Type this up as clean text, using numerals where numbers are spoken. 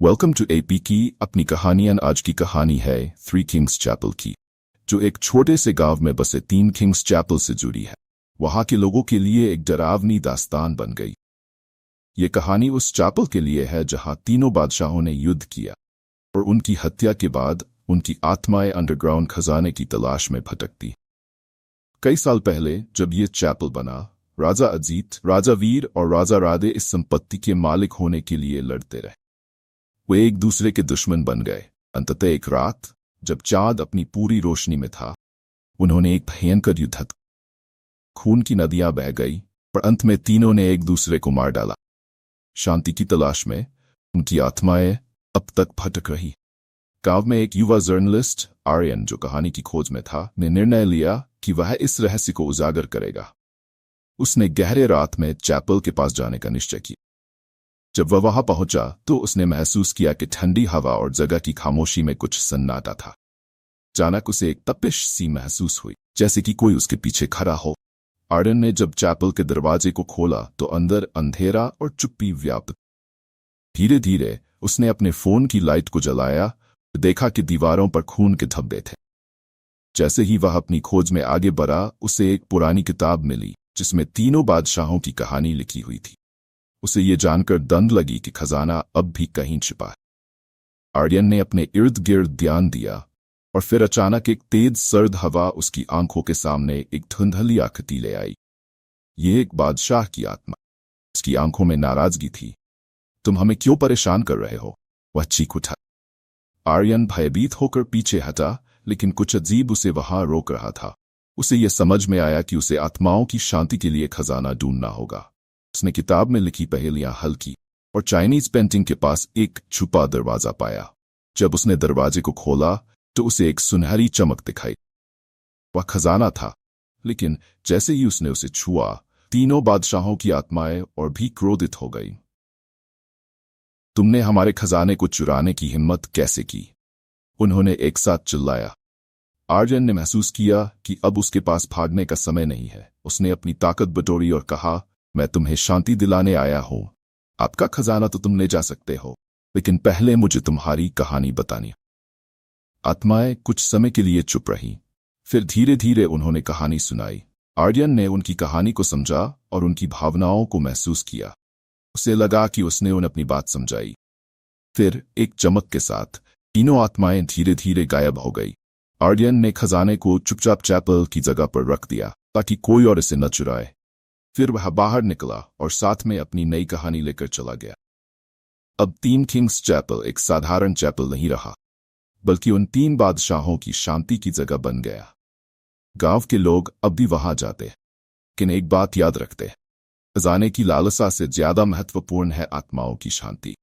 Welcome to AP की अपनी कहानियां। आज की कहानी है थ्री किंग्स चैपल की, जो एक छोटे से गांव में बसे तीन किंग्स चैपल से जुड़ी है। वहां के लोगों के लिए एक डरावनी दास्तान बन गई। ये कहानी उस चैपल के लिए है जहां तीनों बादशाहों ने युद्ध किया और उनकी हत्या के बाद उनकी आत्माएं अंडरग्राउंड खजाने की तलाश में भटकती। कई साल पहले जब ये चैपल बना, राजा अजीत, राजा वीर और राजा राधे इस संपत्ति के मालिक होने के लिए लड़ते रहे। वे एक दूसरे के दुश्मन बन गए। अंततः एक रात जब चांद अपनी पूरी रोशनी में था, उन्होंने एक भयंकर युद्ध। खून की नदियां बह गई, पर अंत में तीनों ने एक दूसरे को मार डाला। शांति की तलाश में उनकी आत्माएं अब तक भटक रही। गांव में एक युवा जर्नलिस्ट आर्यन, जो कहानी की खोज में था, ने निर्णय लिया कि वह इस रहस्य को उजागर करेगा। उसने गहरे रात में चैपल के पास जाने का निश्चय किया। जब वह वहां पहुंचा तो उसने महसूस किया कि ठंडी हवा और जगह की खामोशी में कुछ सन्नाटा था। अचानक उसे एक तपिश सी महसूस हुई, जैसे कि कोई उसके पीछे खड़ा हो। आर्यन ने जब चैपल के दरवाजे को खोला तो अंदर अंधेरा और चुप्पी व्याप्त। धीरे धीरे उसने अपने फोन की लाइट को जलाया, देखा कि दीवारों पर खून के धब्बे थे। जैसे ही वह अपनी खोज में आगे बढ़ा, उसे एक पुरानी किताब मिली जिसमें तीनों बादशाहों की कहानी लिखी हुई थी। उसे ये जानकर दंग लगी कि खजाना अब भी कहीं छिपा है। आर्यन ने अपने इर्द गिर्द ध्यान दिया और फिर अचानक एक तेज सर्द हवा उसकी आंखों के सामने एक धुंधली आकृति ले आई। ये एक बादशाह की आत्मा। उसकी आंखों में नाराजगी थी। तुम हमें क्यों परेशान कर रहे हो? वह चीख उठा। आर्यन भयभीत होकर पीछे हटा, लेकिन कुछ अजीब उसे वहां रोक रहा था। उसे यह समझ में आया कि उसे आत्माओं की शांति के लिए खजाना ढूंढना होगा। उसने किताब में लिखी पहेलियां हल की और चाइनीज पेंटिंग के पास एक छुपा दरवाजा पाया। जब उसने दरवाजे को खोला तो उसे एक सुनहरी चमक दिखाई। वह खजाना था, लेकिन जैसे ही उसने उसे छुआ, तीनों बादशाहों की आत्माएं और भी क्रोधित हो गई। तुमने हमारे खजाने को चुराने की हिम्मत कैसे की? उन्होंने एक साथ चिल्लाया। आर्यन ने महसूस किया कि अब उसके पास भागने का समय नहीं है। उसने अपनी ताकत बटोरी और कहा, मैं तुम्हें शांति दिलाने आया हूं। आपका खजाना तो तुम ले जा सकते हो, लेकिन पहले मुझे तुम्हारी कहानी बतानी। आत्माएं कुछ समय के लिए चुप रहीं, फिर धीरे धीरे उन्होंने कहानी सुनाई। आर्यन ने उनकी कहानी को समझा और उनकी भावनाओं को महसूस किया। उसे लगा कि उसने उन्हें अपनी बात समझाई। फिर एक चमक के साथ तीनों आत्माएं धीरे धीरे गायब हो गई। आर्यन ने खजाने को चुपचाप चैपल की जगह पर रख दिया ताकि कोई और इसे न चुराए। फिर वह बाहर निकला और साथ में अपनी नई कहानी लेकर चला गया। अब तीन किंग्स चैपल एक साधारण चैपल नहीं रहा, बल्कि उन तीन बादशाहों की शांति की जगह बन गया। गांव के लोग अब भी वहां जाते, लेकिन एक बात याद रखते, खजाने की लालसा से ज्यादा महत्वपूर्ण है आत्माओं की शांति।